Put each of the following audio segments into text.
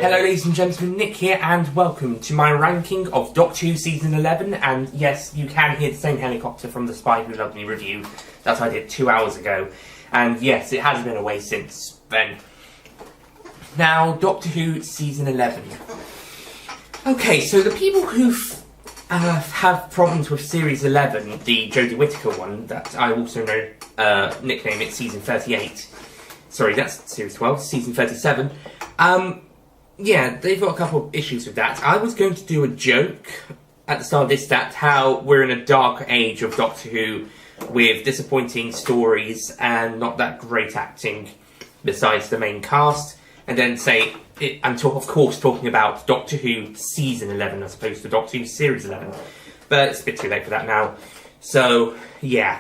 Hello ladies and gentlemen, Nick here and welcome to my ranking of Doctor Who Season 11, and yes, you can hear the same helicopter from the Spy Who Loved Me review that I did 2 hours ago, and yes, it has been away since then. Now, Doctor Who Season 11. Okay, so the people who have problems with Series 11, the Jodie Whittaker one, that I also know, nickname it Season 38. Sorry, that's Series 12, Season 37. Yeah, they've got a couple of issues with that. I was going to do a joke at the start of this, that how we're in a dark age of Doctor Who with disappointing stories and not that great acting besides the main cast, and then say, of course talking about Doctor Who Season 11 as opposed to Doctor Who Series 11. But it's a bit too late for that now. So, yeah.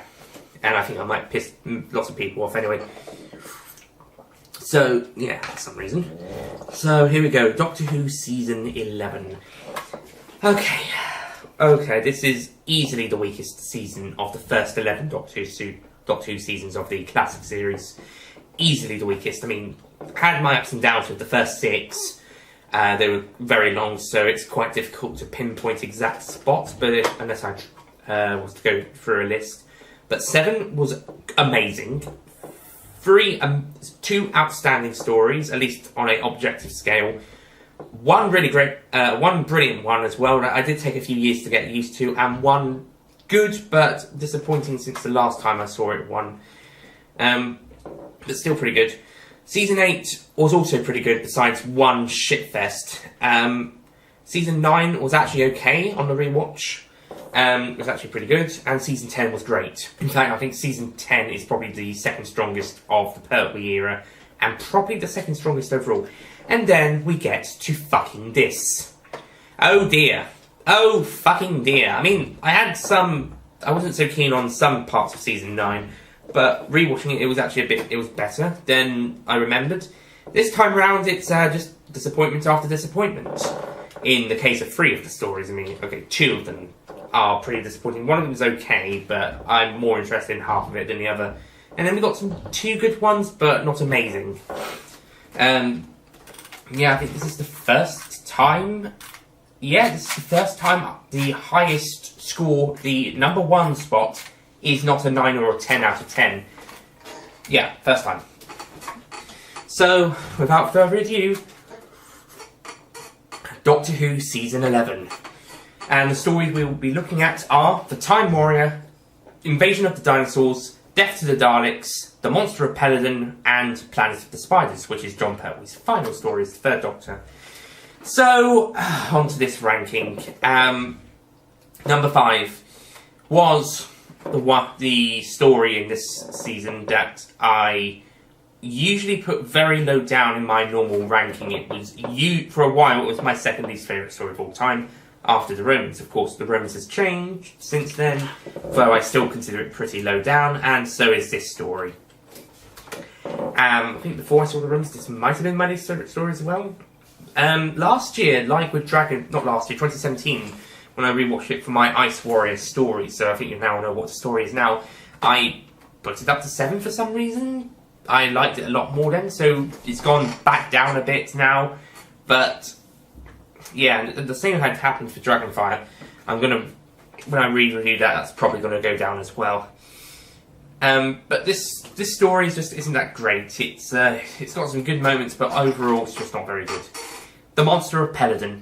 And I think I might piss lots of people off anyway. So, yeah, for some reason. So, here we go. Doctor Who Season 11. Okay, this is easily the weakest season of the first 11 Doctor Who seasons of the classic series. Easily the weakest. I mean, had my ups and downs with the first 6. They were very long, so it's quite difficult to pinpoint exact spots, but unless I was to go through a list. But 7 was amazing. 2 outstanding stories, at least on an objective scale. 1 really great, 1 brilliant one as well that I did take a few years to get used to, and 1 good but disappointing since the last time I saw it one. But still pretty good. Season 8 was also pretty good, besides 1 shitfest. Season 9 was actually okay on the rewatch. It was actually pretty good, and Season 10 was great. In fact, I think Season 10 is probably the second strongest of the Pertwee era, and probably the second strongest overall. And then we get to fucking this. Oh dear. Oh fucking dear. I mean, I wasn't so keen on some parts of Season 9, but rewatching it, it was actually it was better than I remembered. This time round, it's just disappointment after disappointment. In the case of 3 of the stories, I mean, okay, 2 of them are pretty disappointing. One of them is okay, but I'm more interested in half of it than the other. And then we got 2 good ones, but not amazing. Yeah, I think this is the first time. Yeah, this is the first time the highest score, the number 1 spot, is not a 9 or a 10 out of 10. Yeah, first time. So, without further ado, Doctor Who Season 11. And the stories we will be looking at are The Time Warrior, Invasion of the Dinosaurs, Death to the Daleks, The Monster of Peladon, and Planet of the Spiders, which is John Pertwee's final story as the 3rd Doctor. So, on to this ranking. Number 5 was the story in this season that I usually put very low down in my normal ranking. It was, for a while, it was my second least favourite story of all time. After the Romans, of course, the Romans has changed since then, though I still consider it pretty low down, and so is this story. I think before I saw the Romans, this might have been my least favourite story as well. Last year, like with Dragon, not last year, 2017, when I rewatched it for my Ice Warrior story, so I think you now know what the story is now, I put it up to 7 for some reason. I liked it a lot more then, so it's gone back down a bit now, but yeah, the same had happened for Dragonfire. When I re-review that, that's probably going to go down as well. But this story just isn't that great. It's got some good moments, but overall it's just not very good. The Monster of Peladon.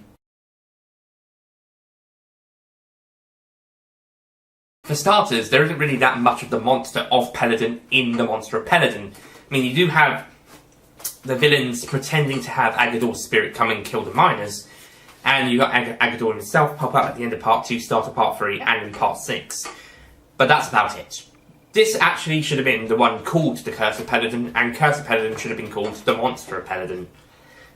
For starters, there isn't really that much of the Monster of Peladon in the Monster of Peladon. I mean, you do have the villains pretending to have Agador's spirit come and kill the miners, and you got Agador himself pop up at the end of Part 2, start of Part 3, and in Part 6. But that's about it. This actually should have been the one called The Curse of Peladon, and Curse of Peladon should have been called The Monster of Peladon.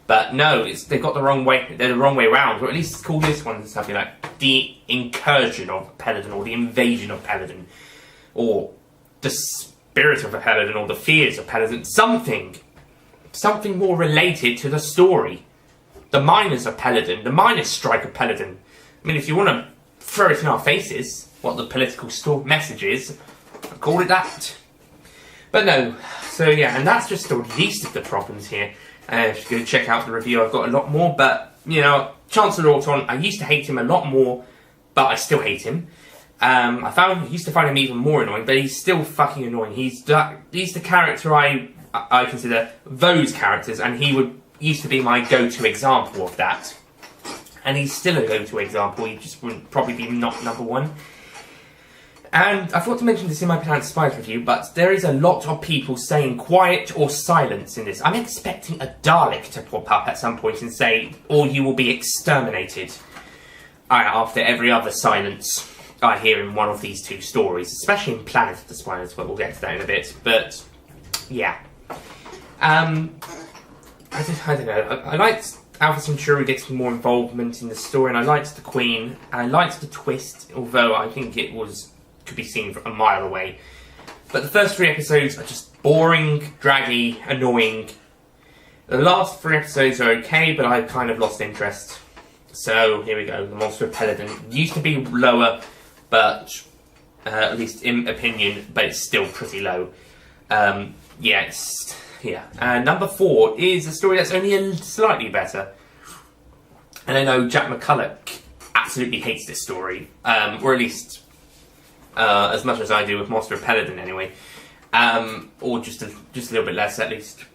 But no, they've got the wrong way. They're the wrong way around, or at least it's called this one something like The Incursion of Peladon, or The Invasion of Peladon, or The Spirit of Peladon, or The Fears of Peladon. Something more related to the story. The Miners of Peladon, the Miners' Strike of Peladon. I mean, if you want to throw it in our faces, what the political message is, call it that. But no, so yeah, and that's just the least of the problems here. If you go check out the review, I've got a lot more, but, you know, Chancellor Auton, I used to hate him a lot more, but I still hate him. I used to find him even more annoying, but he's still fucking annoying. He's the character I consider those characters, and he used to be my go-to example of that. And he's still a go-to example, he just wouldn't probably be not number one. And I forgot to mention this in my Planet Spies review, but there is a lot of people saying quiet or silence in this. I'm expecting a Dalek to pop up at some point and say, or you will be exterminated, after every other silence I hear in one of these two stories, especially in Planet of the Spies, but we'll get to that in a bit. But, yeah. I don't know, I liked Alpha Centauri getting more involvement in the story, and I liked the Queen, and I liked the twist, although I think could be seen from a mile away. But the first 3 episodes are just boring, draggy, annoying. The last 3 episodes are okay, but I kind of lost interest. So, here we go, the Monster of Peladon. Used to be lower, but, at least in opinion, but it's still pretty low. Yeah. Number 4 is a story that's only slightly better. And I know Jack McCulloch absolutely hates this story, or at least as much as I do with Monster of Peloton anyway, or just a little bit less at least.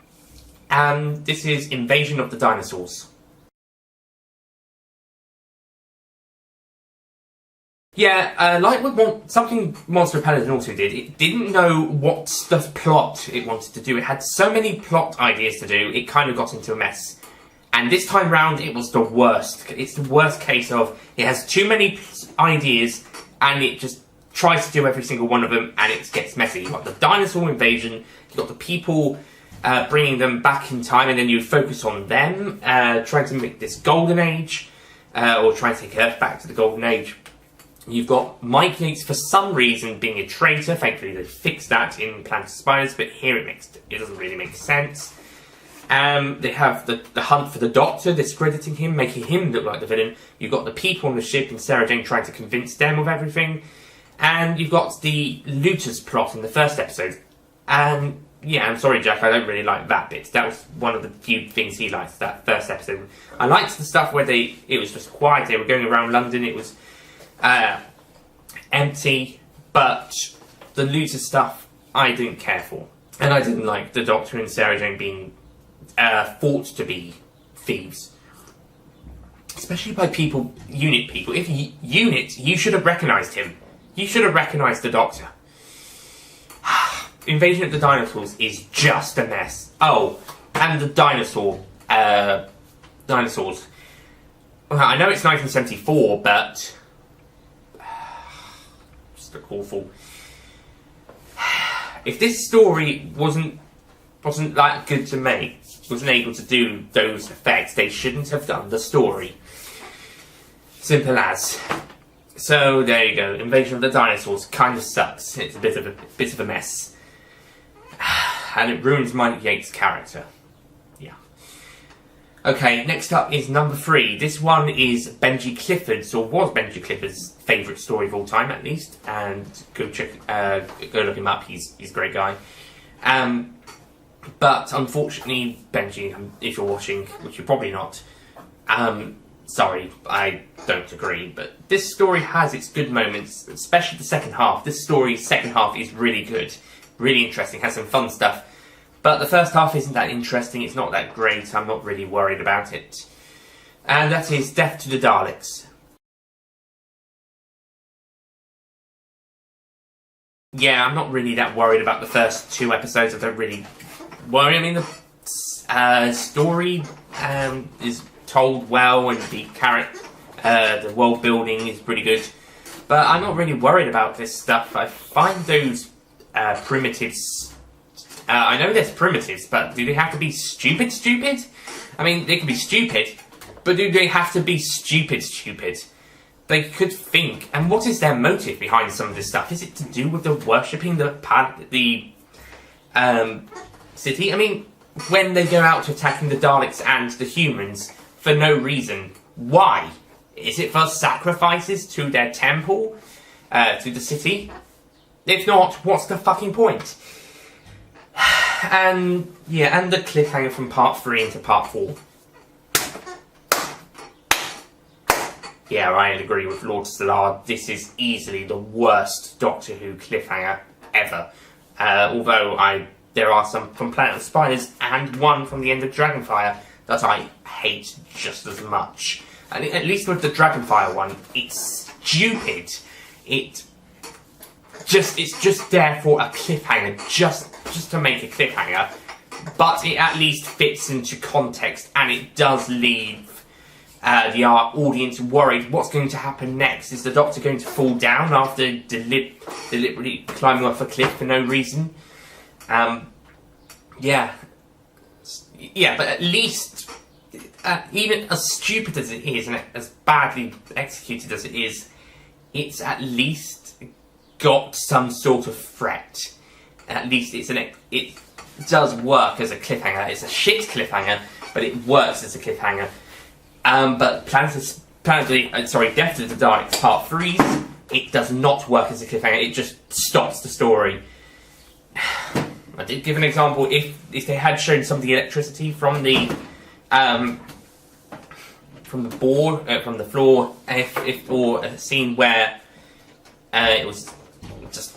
This is Invasion of the Dinosaurs. Yeah, like with something Monster of Peloton also did, it didn't know what the plot it wanted to do. It had so many plot ideas to do, it kind of got into a mess. And this time round, it was the worst. It's the worst case of, it has too many ideas, and it just tries to do every single one of them, and it gets messy. You've got the dinosaur invasion, you've got the people bringing them back in time, and then you focus on them, trying to make this golden age, or trying to take Earth back to the golden age. You've got Mike Yates, for some reason, being a traitor. Thankfully, they fixed that in Planet of Spiders, but here it doesn't really make sense. They have the hunt for the Doctor, discrediting him, making him look like the villain. You've got the people on the ship and Sarah Jane trying to convince them of everything. And you've got the looters plot in the first episode. And, yeah, I'm sorry, Jack, I don't really like that bit. That was one of the few things he liked, that first episode. I liked the stuff where it was just quiet, they were going around London, it was empty, but the loser stuff I didn't care for. And I didn't like the Doctor and Sarah Jane being thought to be thieves. Especially by unit people. If unit, you should have recognised him. You should have recognised the Doctor. Invasion of the Dinosaurs is just a mess. Oh, and the dinosaurs. Well, I know it's 1974, but awful. If this story wasn't that good to make, wasn't able to do those effects, they shouldn't have done the story. Simple as. So there you go. Invasion of the Dinosaurs kind of sucks. It's a bit of a mess, and it ruins Mike Yates' character. Yeah. Okay, next up is number 3. This one is Benji Clifford's, or was Benji Clifford's favourite story of all time, at least. And go look him up. He's a great guy. But unfortunately, Benji, if you're watching, which you're probably not, sorry, I don't agree. But this story has its good moments, especially the second half. This story's second half is really good, really interesting, has some fun stuff. But the first half isn't that interesting, it's not that great, I'm not really worried about it. And that is Death to the Daleks. Yeah, I'm not really that worried about the first 2 episodes, I don't really worry. I mean, the story is told well, and the world building is pretty good. But I'm not really worried about this stuff. I find those primitives... I know there's primitives, but do they have to be stupid? I mean, they can be stupid, but do they have to be stupid? They could think. And what is their motive behind some of this stuff? Is it to do with the worshipping the city? I mean, when they go out to attacking the Daleks and the humans for no reason, why? Is it for sacrifices to their temple? To the city? If not, what's the fucking point? And yeah, and the cliffhanger from part 3 into part 4. Yeah, I agree with Lord Stellar. This is easily the worst Doctor Who cliffhanger ever. Although there are some from Planet of Spiders and one from the end of Dragonfire that I hate just as much. And at least with the Dragonfire one, it's stupid. It's just there for a cliffhanger, just to make a cliffhanger. But it at least fits into context, and it does leave the audience worried. What's going to happen next? Is the Doctor going to fall down after deliberately climbing off a cliff for no reason? Yeah, but at least, even as stupid as it is, and as badly executed as it is, it's at least got some sort of threat. At least it does work as a cliffhanger. It's a shit cliffhanger, but it works as a cliffhanger. But Death of the Daleks Part 3, it does not work as a cliffhanger. It just stops the story. I did give an example. If they had shown some of the electricity from the board, from the floor, or a scene where it was just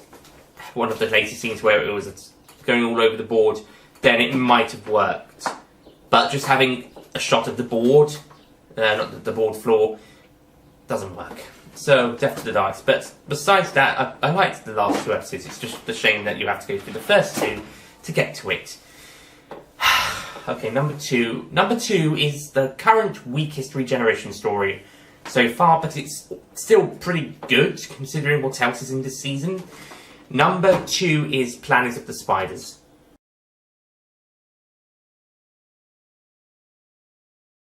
one of the later scenes where it was going all over the board, then it might have worked. But just having a shot of the board, not the board floor, doesn't work. So, Death to the Daleks. But besides that, I liked the last 2 episodes. It's just a shame that you have to go through the first 2 to get to it. Okay, number 2. Number 2 is the current weakest regeneration story so far, but it's still pretty good considering what else is in this season. Number 2 is Planet of the Spiders.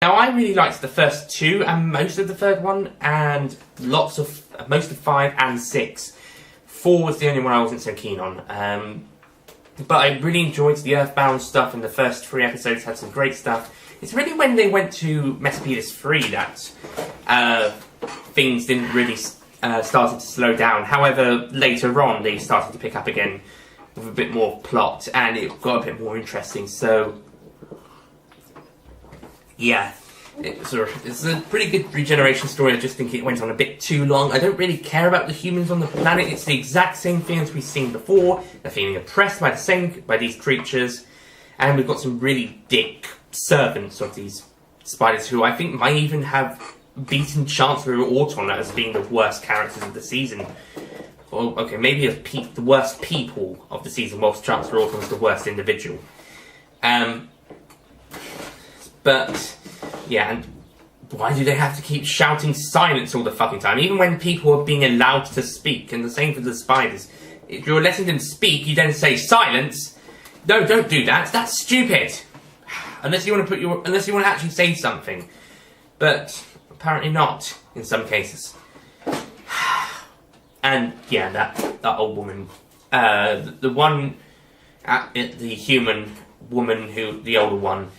Now, I really liked the first 2 and most of the third one, and most of 5 and 6. 4 was the only one I wasn't so keen on. But I really enjoyed the Earthbound stuff, and the first 3 episodes had some great stuff. It's really when they went to Metapetus 3 that things didn't really started to slow down. However, later on they started to pick up again with a bit more plot, and it got a bit more interesting. So yeah, it's a pretty good regeneration story. I just think it went on a bit too long. I don't really care about the humans on the planet. It's the exact same thing as we've seen before. They're feeling oppressed by these creatures, and we've got some really dick servants of these spiders who I think might even have beaten Chancellor Auton as being the worst characters of the season. Or, okay, maybe the worst people of the season, whilst Chancellor Auton was the worst individual. But yeah, and why do they have to keep shouting silence all the fucking time? Even when people are being allowed to speak, and the same for the spiders. If you're letting them speak, you then say silence. No, don't do that. That's stupid. Unless you want to actually say something. But apparently not in some cases. And yeah, that old woman, the human woman the older one.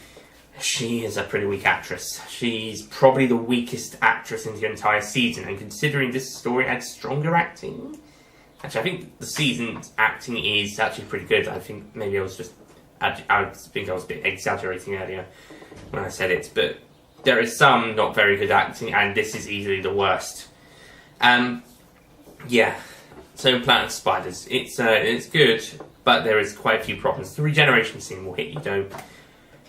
She is a pretty weak actress. She's probably the weakest actress in the entire season, and considering this story had stronger acting... Actually, I think the season's acting is actually pretty good. I think maybe I was a bit exaggerating earlier when I said it, but there is some not very good acting, and this is easily the worst. Yeah, so Planet of Spiders, it's good, but there is quite a few problems. The regeneration scene will hit you though.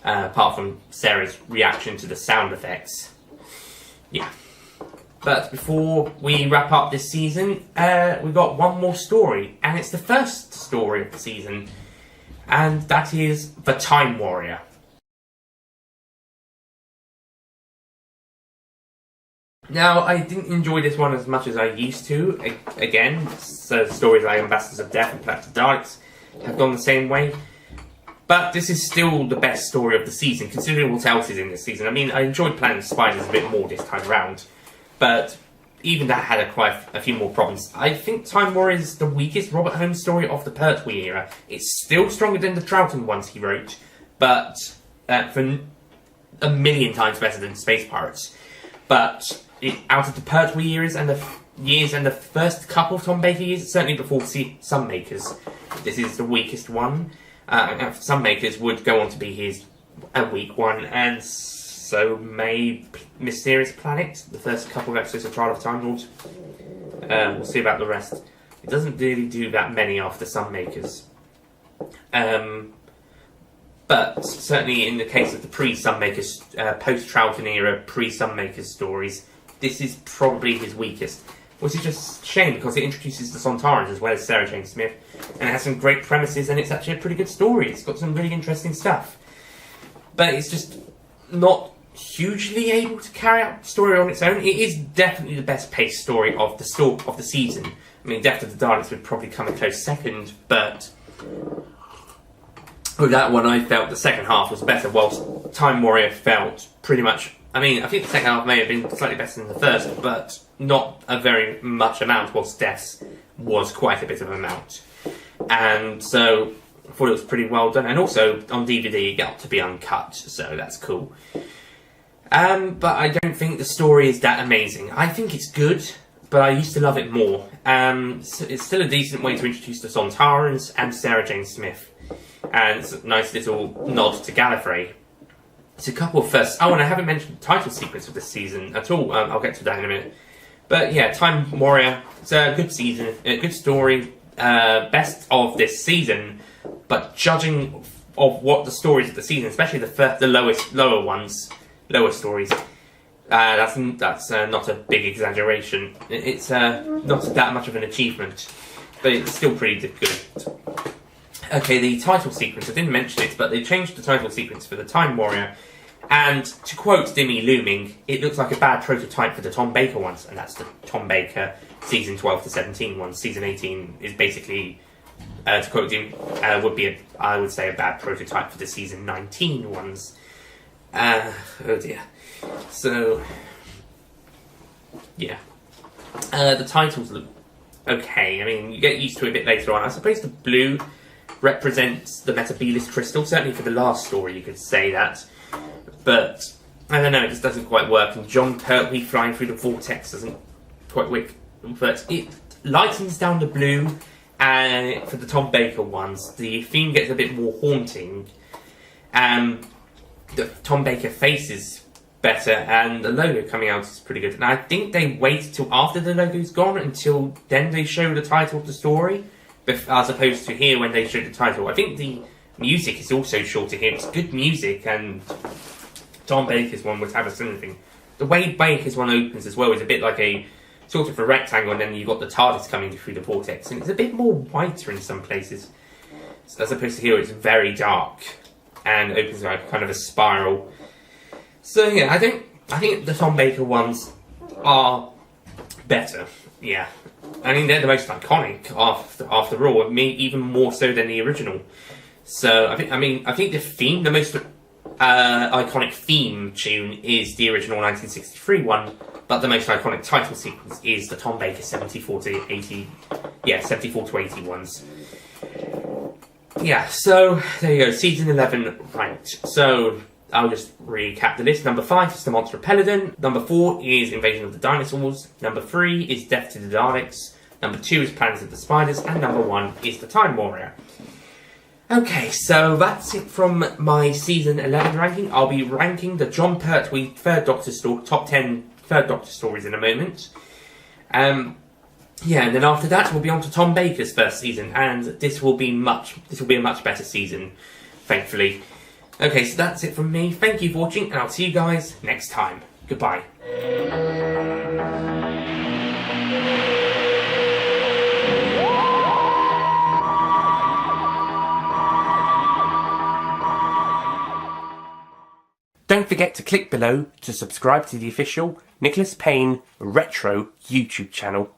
Apart from Sarah's reaction to the sound effects. Yeah. But before we wrap up this season, we've got one more story, and it's the first story of the season, and that is The Time Warrior. Now, I didn't enjoy this one as much as I used to. Again, so stories like Ambassadors of Death and Planet of the Daleks have gone the same way. But this is still the best story of the season, considering what else is in this season. I mean, I enjoyed Planet of Spiders a bit more this time round, but even that had quite a few more problems. I think Time Warrior is the weakest Robert Holmes story of the Pertwee era. It's still stronger than the Troughton ones he wrote, but for a million times better than Space Pirates. But out of the Pertwee years and the first couple of Tom Baker years, certainly before Sunmakers, this is the weakest one. some makers would go on to be his week one, and so may Mysterious Planet, the first couple of episodes of Trial of Time Lord. We'll see about the rest. It doesn't really do that many after some makers. But certainly in the case of the pre-Sunmakers, post-Troughton era pre-Sunmakers stories, this is probably his weakest. Which is just a shame, because it introduces the Sontarans as well as Sarah Jane Smith, and it has some great premises, and it's actually a pretty good story. It's got some really interesting stuff. But it's just not hugely able to carry out the story on its own. It is definitely the best paced story of the season. I mean, Death of the Daleks would probably come a close second, but with that one I felt the second half was better, whilst Time Warrior felt pretty much... I mean, I think the second half may have been slightly better than the first, but not a very much amount, whilst Death's was quite a bit of an amount. And so I thought it was pretty well done. And also, on DVD, it got to be uncut, so that's cool. But I don't think the story is that amazing. I think it's good, but I used to love it more. So it's still a decent way to introduce the Sontarans and Sarah Jane Smith. And it's a nice little nod to Gallifrey. It's a couple of firsts. Oh, and I haven't mentioned the title sequence of this season at all. I'll get to that in a minute. But yeah, Time Warrior. It's a good season, a good story. Best of this season. But judging of what the stories of the season, especially the lower stories, that's not a big exaggeration. It's not that much of an achievement, but it's still pretty good. Okay, the title sequence, I didn't mention it, but they changed the title sequence for the Time Warrior, and to quote Dimmy Looming, it looks like a bad prototype for the Tom Baker ones, and that's the Tom Baker season 12 to 17 ones. Season 18 is basically, to quote him, I would say a bad prototype for the season 19 ones. Oh dear. So, yeah. The titles look okay. I mean, you get used to it a bit later on. I suppose the blue represents the Metabolus crystal. Certainly for the last story you could say that. But, I don't know, it just doesn't quite work. And John Pertwee flying through the vortex doesn't quite work. But it lightens down the blue, and for the Tom Baker ones, the theme gets a bit more haunting. The Tom Baker face is better, and the logo coming out is pretty good. And I think they wait till after the logo's gone, until then they show the title of the story, as opposed to here when they show the title. I think the music is also shorter here. It's good music, and Tom Baker's one would have a similar thing. The way Baker's one opens as well is a bit like a sort of a rectangle, and then you've got the TARDIS coming through the vortex, and it's a bit more whiter in some places, as opposed to here it's very dark and opens like kind of a spiral. So yeah, I think the Tom Baker ones are better. Yeah, I mean they're the most iconic after all. Even more so than the original. So I think the theme, the most iconic theme tune is the original 1963 one, but the most iconic title sequence is the Tom Baker 74 to 80 ones. Yeah, so there you go, season 11 ranked. So I'll just recap the list. Number 5 is the Monster of Peladon. Number 4 is Invasion of the Dinosaurs. Number 3 is Death to the Daleks. Number 2 is Planet of the Spiders. And number 1 is the Time Warrior. Okay, so that's it from my season 11 ranking. I'll be ranking the John Pertwee top 10 Third Doctor stories in a moment. Yeah, and then after that we'll be on to Tom Baker's first season, and this will be a much better season, thankfully. Okay, so that's it from me. Thank you for watching, and I'll see you guys next time. Goodbye. Don't forget to click below to subscribe to the official Nicholas Payne Retro YouTube channel.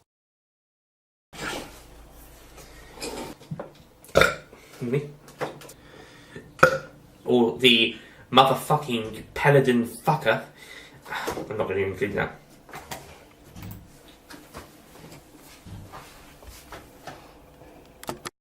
Or the motherfucking Peladon fucker. I'm not going to include that.